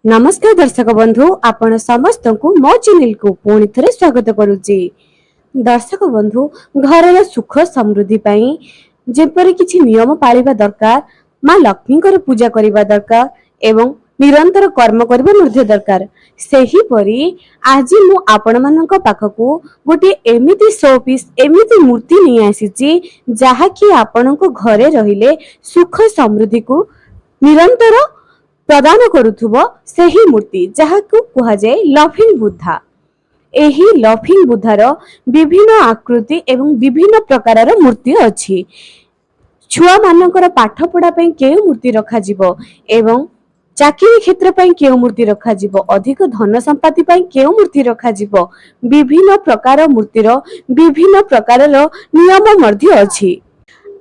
नमस्कार दर्शक बंधु आपण समस्त को मो चैनल को पुणी थे स्वागत करुच्ची। दर्शक बंधु घर सुख समृद्धि जेपरी किछि नियम पालिबा दरकार, माँ लक्ष्मी पूजा करबा दरकार एवं निरंतर कर्म करबा मध्य दरकार। सेही परी आज मु आपण मानक पाखकू गोटे एमिति शो पीस एमिति मूर्ति नहीं आसीची जहा कि आपनको घरे रहिले सुख समृद्धि को निरंतर प्रदान करुथुबो सेही मूर्ति जहा को कहा जाए लफिंग बुद्धा। एही लफिंग बुद्धार विभिन्न आकृति एवं विभिन्न प्रकारर मूर्ति अछि। छुआ मानकर पाठ पढ़ा पई केउ मूर्ति रखा जिवो एवं चाकरी क्षेत्र पई केउ मूर्ति रखा जिवो, अधिक धन संपत्ति पई केउ मूर्ति रखा जिवो, विभिन्न प्रकार मूर्तिर विभिन्न प्रकारर नियम मध्य अछि।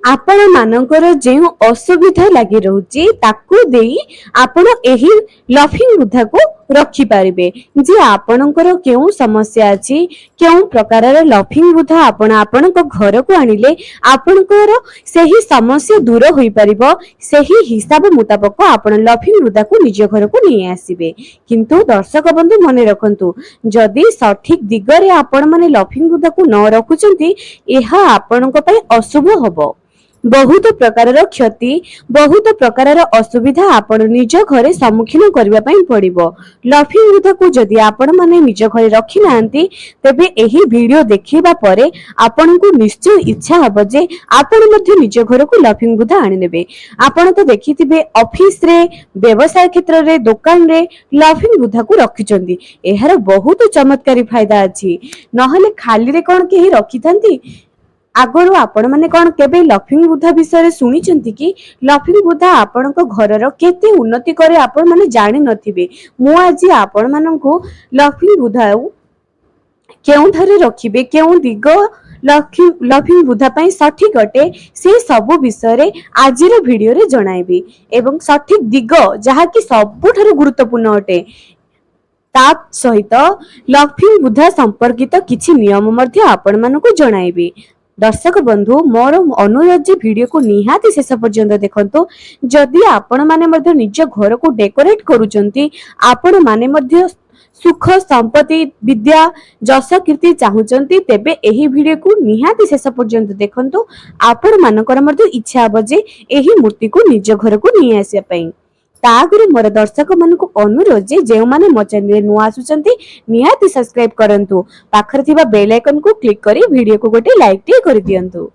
आपण मानकर जे असुविधा लगी रहुची ताकू देई आपण एही लफिंग बुद्धा को रखी पारिबे। जे आपणकर केउ समस्या अछि केउ प्रकारर लफिंग बुद्धा आपण आपणक घर को आनिले आपणकर सेही समस्या दूर होई परिबो। सेही हिसाब मुताबिक आपण लफिंग बुद्धा को निज घर को नहीं आसीबे। किंतु दर्शक बंधु मने रखंतु, जदि सठिक दिगरे आपण माने लफिंग बुद्धा को न रखुचंती एहा आपणक पई अशुभ हबो। बहुत प्रकारर क्षति बहुत प्रकारर असुविधा आपण निज घरे सम्मुखीन करबा पई पड़िबो। लफिंग बुद्धा को जदि आपण माने निज घरे रखी नांती तेबे एही वीडियो देखिबा परे आपण को निश्चय इच्छा हबो जे आपण मध्ये निज घर को लफिंग बुद्धा आनि नेबे। आपण तो देखिथिबे ऑफिस रे, व्यवसाय क्षेत्र रे, दुकान रे लफिंग बुद्धा को रखिचंदी। एहार बहुत चमत्कारी फायदा अछि, नहले खाली रे कोन केही रखिथांती। आगरो आपण माने कोन केबे लफिंग बुद्धा विषय सुनी चंती कि लफिंग बुद्धा आपण को घरर केते उन्नति करे आपण माने जानि नथिबे। मु आज आपण माननकु लफिंग बुद्धा केउ धरे रखिबे, केउ दिग लफिंग बुद्धा पई सठिक अटे से सब विषय रे आजिर वीडियो रे जणाइबी एवं सठिक दिग जहा कि सबुठारु गुरुत्वपूर्ण अटे। ता सहित लफिंग बुद्धा संपर्कित किछि नियम मध्ये आपण मानकु जणाइबी। दर्शक बंधु मोर अनुरोध वीडियो को निहाती शेष पर्यंत देखंतु। जदि आपण माने मध्ये निज घर को डेकोरेट करूचंती, आपण माने मध्ये सुख संपत्ति विद्या जस कीर्ति चाहुचंती, तेबे एही वीडियो को निहाती शेष पर्यंत देखंतु। आपण मानकर मध्ये इच्छा हबो जे एही मूर्ति को निज घर को नि आसिया पई। तागुरु मोर दर्शक मन को अनुरोध जे माने मो चैनल नुआ आसुचंती निहाती सब्सक्राइब करंतु, पाखर थिबा बेल आइकन को क्लिक करी वीडियो को गोटे लाइक टे कर दियंतु।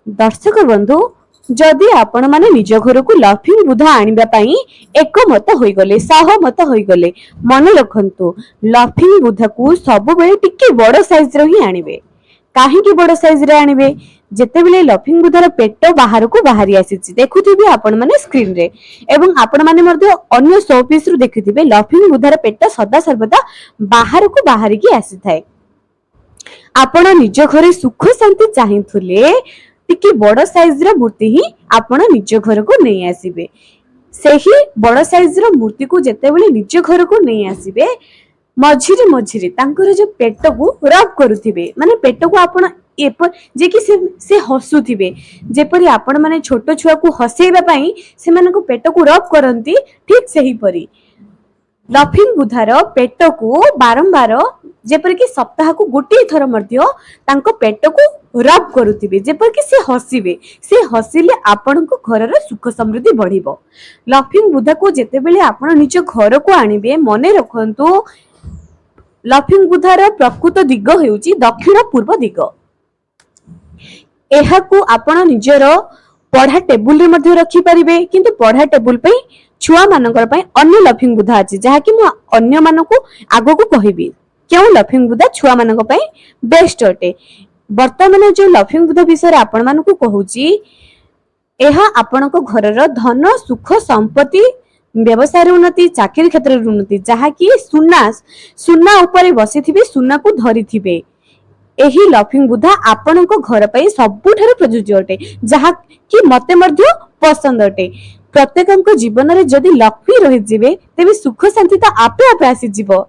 दर्शक बंधु जदि आपण माने निज घर को लफिंग बुद्धा आनिबा पई एकमत होई गले, सहमत होई गले, मन रखंतु लफिंग बुद्धा को सब बेले टिके बड़ साइज रो ही आनिबे। काहे कि बड़ साइज रे आनिबे, जेते बेले लफिंग बुद्धार पेट बाहर को बाहरी आसीछि देखुथिबे आपण माने स्क्रीन रे, एवं आपण माने मध्ये अन्य शो पीस रु देखुथिबे लफिंग बुद्धार पेट सदा सर्वदा बाहर को बाहरी की आसी थाए। आपण निज घरे सुख शांति चाहिथुले टिके बड़ साइज रो मूर्ति ही आपण निज घर को नै आसीबे। सेही बड़ साइज रो मूर्ति को जेते बेले निज घर को नै आसीबे मझिरे मझिरे तांकर जो पेट को रब करूथिबे, माने पेट को आपण जे कि से हसुथिबे, जेपरि आपण माने छोट छुआ को हसेबा पई से माने को पेट को रब करंती, ठीक सही परी लफिंग बुद्धार पेट को बारंबार जेपरि कि सप्ताह को गोटे थर मध्य तांको पेट को रब करूथिबे, जेपरि कि से हसिबे। से हसिले आपण को घरर सुख समृद्धि बढ़िबो। लफिंग बुद्धा को जेते बेले आपण निज घर को आनिबे, मने रखंतु लफिंग बुद्धार प्रकृत दिग हेउची दक्षिण पूर्व दिग। एहाकू आपण निजर पढ़ा टेबुल रे मध्ये रखी परिबे, किंतु पढ़ा टेबुल पे छुआ मानकर पई अन्य लफिंग बुद्धा अछि जहा कि मु अन्य मानको आगो को कहिबी केउ लफिंग बुद्धा छुआ मानक पई बेस्ट अटे। वर्तमान जो लफिंग बुद्धा विषय आपण मानको कहूची एहा आपण को घरर धन सुख संपत्ति व्यवसाय उन्नति चाकरी क्षेत्र उन्नति जहा कि सुना ऊपर बसिथिबे, सुना को धरिथिबे। एही लफिंग बुद्धा आपण को घर पई सबुठारे प्रयोज्य अटे, जहा कि मते मध्ये पसंद अटे। प्रत्येकक जीवन रे जदि लक्ष्मी रहि जिवे तेबे सुख शांति त आपे आपे आसी जिवो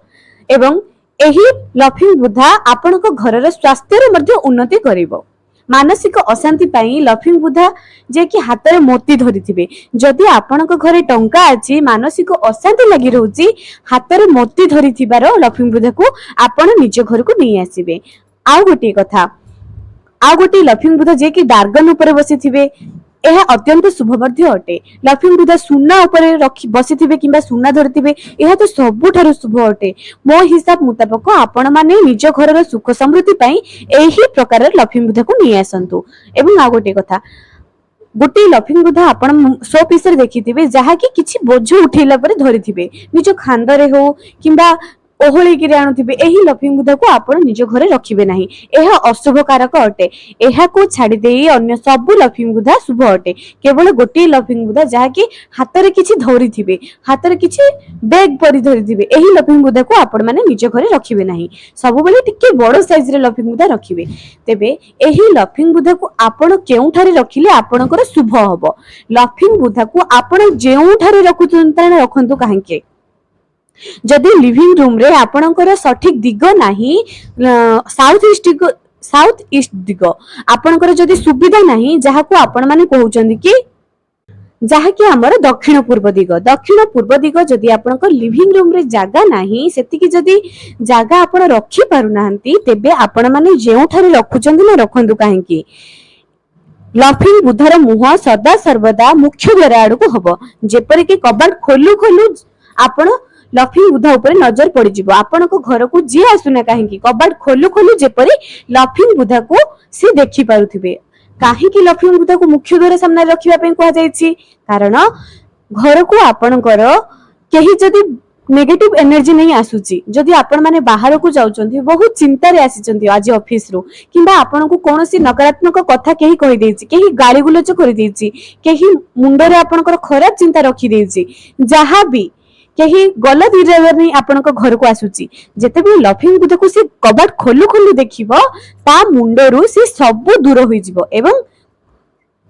एवं एही लफिंग बुद्धा आपण को घरर स्वास्थ्य रे मध्ये उन्नति करिवो। मानसिक अशांति पाई लक्ष्मी बुधा जे कि हाथ में मोती धरी जदि आपण घरे टंका अच्छी मानसिक अशांति लगी रोची हाथ में मोती धरी लक्ष्मी बुधा को आपण निज घर को नहीं आसबे। आउ गोटे कथा आउ गोटे लक्ष्मी बुधा जे कि डार्गन ऊपर बसी यह अत्यंत शुभ अटे। लक्ष्मी बुधा सुना बसी कि सुना धरी यह तो सबुठारु शुभ अटे। मो हिसाब मुताबक आपण माने निज घर सुख समृद्धि यही प्रकार लक्ष्मी बुधा को नहीं आसतु। एवं आ गोटे कथा गोटे लक्ष्मी बुधा आपण शो पीस देखिथिबे जहा कि किछि बोझ उठेला पर धरिथिबे निज खांदरे हो किंबा ओहଳି किरे आणुथिबे एही लक्ष्मी बुधा को आपण निज घरे रखिबे नाही। एहा अशुभ कारक अटे। एहा को छाडी देई अन्य सब लक्ष्मी बुधा शुभ अटे। केवल गोटे लक्ष्मी बुधा जहा कि हाथ रे किछि धरिथिबे हाथ रे किछि बैग परि धरिथिबे एही लक्ष्मी बुधा को आपण माने निज घरे रखिबे नाही। सब बेले टिके बड़ साइज रे लक्ष्मी बुधा रखिबे। तेबे एही लक्ष्मी बुधा को आपण केउठारे रखिले आपणकर शुभ हबो। लक्ष्मी बुधा को आपण जेउठारे रखंतु काहेके जदि लिविंग रूम रे आपणकर सठिक दिग नाही साउथ ईस्ट दिग आपणकर जदि सुविधा नाही जहा को आपण माने कहउचंदी कि जहा कि हमर दक्षिण पूर्व दिग जदि आपणकर लिविंग रूम रे जागा नाही सेति कि जदि जागा आपण रखि पारु नाहंती तेबे आपण माने जेउठारे रखुचंदी ना रखंतु काहेकि लक्ष्मी बुधार मुह सदा सर्वदा मुख्य द्वार आड़ को हबो। जेपरि कि कबाट खोलु खोलु आपण लक्ष्मी बुधा ऊपर नजर पड़ी जिवो। आपण को घर को जी आसुना काहेकि कबाट खोलु खोलु जेपरि लक्ष्मी बुधा को सी देखि पारुथिबे। काहेकि लक्ष्मी बुधा को मुख्य द्वार सामने रखिबा पे कहा जायछि कारण घर को आपणकर केही जदि नेगेटिव एनर्जी नहीं आसुची जदि आपण माने बाहर को जाउचंती बहुत चिंता रे आसीचंती आज ऑफिस रो किंबा आपण को कोनोसी नकारात्मक कथा केही कहि देछि केही गाली गुलच करि देछि केही मुंड रे आपणकर खराब चिंता रखि देछि जहा भी केही गलत इरादा नहीं आपण घर को आसुची जेते भी लक्ष्मी बुधा को से कबाट खोलु खोलु देखिबो ता मुंडरू से सब दूर होई जिवो एवं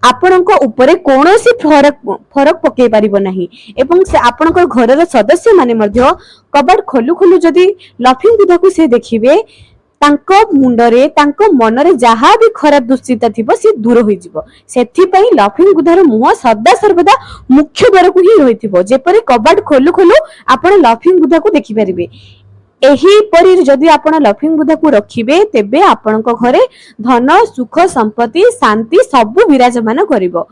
आपणको ऊपर कोनोसी फरक पके पारिबो नाही एवं से आपणको घरर सदस्य माने मध्य कबाट खोलु खोलु जदि लक्ष्मी बुधा को से देखिबे तांको मुंडरे तांको मनरे जहा भी खराब दुश्चिंता थिबो से दूर होई जिवो। सेथि पई लक्ष्मी बुधार मुह सदा सर्वदा मुख्य द्वार को ही रहिथिबो जेपरि कबाट खोलु खोलु आपण लक्ष्मी बुधा को देखि परिबे। एही परि जदि आपण लक्ष्मी बुधा को रखिबे तेबे आपणको घरे धन सुख संपत्ति शांति सब विराजमान करिवो।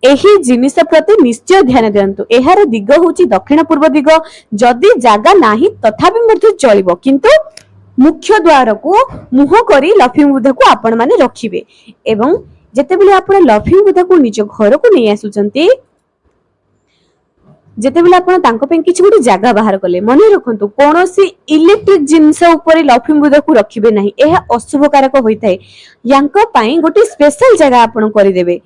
एही जिनिस प्रति निश्चय ध्यान दियंतु। एहार दिग होची दक्षिण पूर्व दिग जदि जागा नाही तथापि मध्य चलिबो किंतु मुख्य द्वार को मुह करी लक्ष्मी बुधा को आपण माने रखिबे एवं जेतेबेले आपण लक्ष्मी बुधा को निज घर को नहीं आसुचंती जेतेबेले आपण तांको पे किछि गोटे जागा बाहर कले मने रखंतु कोनोसी इलेक्ट्रिक जिंस ऊपर लक्ष्मी बुधा को रखिबे नाही एहा अशुभ कारक होइथाय। यांको पई गोटे स्पेशल जगह आपण करि देबे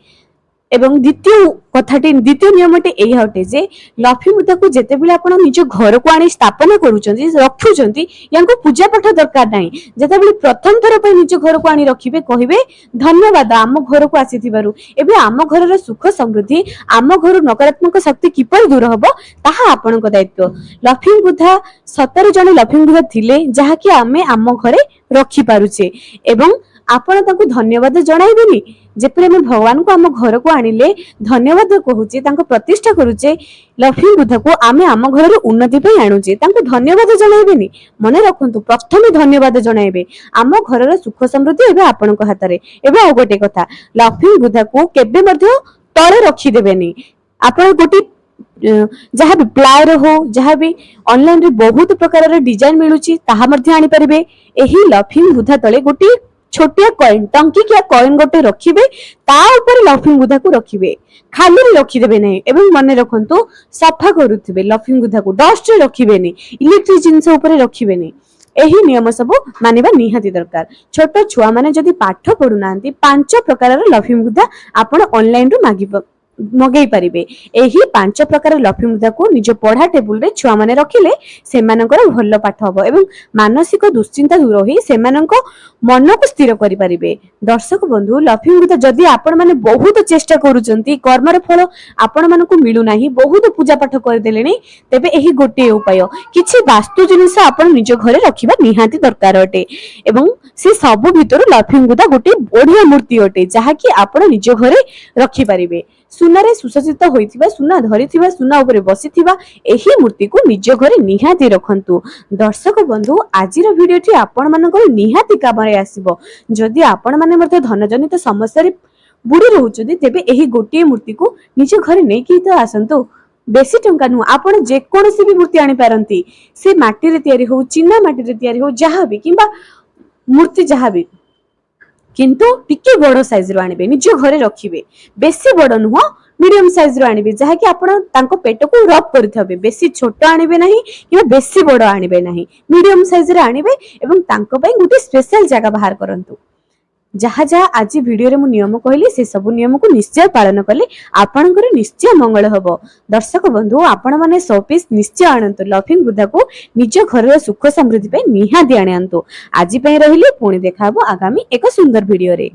एवं द्वितीय नियमटे एही हटे जे लक्ष्मी बुधा को जेतेबेले आपण निज घर को आनी स्थापना करूचंती रखुचंती यांको पूजा पाठ दरकार नाही। जेतेबेले प्रथम थर पे निज घर को आनी रखिबे कहिबे धन्यवाद आम घर को आसीथिबारु एबे आम घरर सुख समृद्धि आम घर नकारात्मक शक्ति किपर दूर हबो ताहा आपणको दायित्व। लक्ष्मी बुधा 17 जण लक्ष्मी बुधा थिले जहा कि आमे आम घरे रखि पारुचे एवं आपण ताको धन्यवाद जणाइबेनी जेपरे हम भगवान को आम घर को आनिले धन्यवाद कहूचे तांको प्रतिष्ठा करूचे लक्ष्मी बुधा को आमे आम घर उन्नति पे आणुचे तांको धन्यवाद जणाइबेनी मने रखंतु प्रथमे धन्यवाद जणाइबे आम घरर सुख समृद्धि एबे आपणको हाथ रे। एबे आ गोटे कथा लक्ष्मी बुधा को केबे मध्ये तळे रखि देबेनी आपण गोटे जहाँ भी प्लायर हो जहाँ भी ऑनलाइन रे बहुत प्रकार डिजाइन मिलुची ताहा मध्ये आनी परिबे। एही लक्ष्मी बुधा तळे गोटे छोटिया कॉइन टंकी क्या कॉइन गोटे रखिबे ता ऊपर लक्ष्मी बुधा को रखिबे खाली रखी देबे नै एवं मन रखंतु सफा करूथिबे लक्ष्मी बुधा को डस्ट रे रखिबे नै इलेक्ट्रिक जिंस ऊपर रखिबे नै। एही नियम सब मानिबा निहाती दरकार। छोट छुआ माने जदि पाठ पढु नांती 5 प्रकार लक्ष्मी बुधा आपण ऑनलाइन रु मगेई पारिबे। एही 5 प्रकार लक्ष्मी मुद्रा को निज पढ़ा टेबुल रे छुआ माने रखिले सेमानकर भल पाठ हबो एवं मानसिक दुश्चिंता दूर होई सेमानक मन को स्थिर करि पारिबे। दर्शक बंधु लक्ष्मी मुद्रा जदि आपण माने बहुत चेष्टा करूचंती कर्मर फल आपण मानकु मिलु नाही बहुत पूजा पाठ कर देलेनी तेबे एही गोटे उपाय किछि वास्तु जिनिस आपण निज घरे रखिबा निहाती दरकार अटे एवं से सब भितर लक्ष्मी मुद्रा गोटे बढ़िया मूर्ति अटे जहा कि आपण निज घरे रखि पारिबे। सुनारे सुसज्जित होइथिबा सुना धरिथिबा सुना उपरे बसिथिबा एही मूर्ति को निज घरे निहाती रखंतु। दर्शक बंधु आजिर भिडियोटी आपण मानकर निहाती कामरे आसीबो। जदि आपण माने मते धन जनित समस्या रे बुडी रहउचदी तेबे एही गोटे मूर्ति को निज घरे नेकी तो आसंतु। बेसी टंका नु आपण जे कोनोसी भी मूर्ति आनी पारंती से माटी रे तयारी हो चिन्ना माटी रे तयारी हो जहा भी किंबा मूर्ति जहा भी किंतु टिके बड़ साइज रो आनिबे निज घरे रखिबे। बेसी बड़ नुह मीडियम साइज रो आनिबे जहा कि आपण तांको पेट को रब करथबे। बेसी छोट आनिबे नाही कि बेसी बड़ आनिबे नाही मीडियम साइज रे आनिबे एवं तांको पई गुटी स्पेशल जगह बाहर करंतु। जहा जहा आज वीडियो रे मु नियम कहली से सब नियम को निश्चय पालन कले आपनकर निश्चय मंगल हबो। दर्शक बंधु आपण माने 100 पीस निश्चय आनंतु लक्ष्मी मुद्रा को निज घर सुख समृद्धि पे निहाती आनंतु। आज पे रहिले पुणी देखा हबो आगामी एक सुंदर वीडियो रे।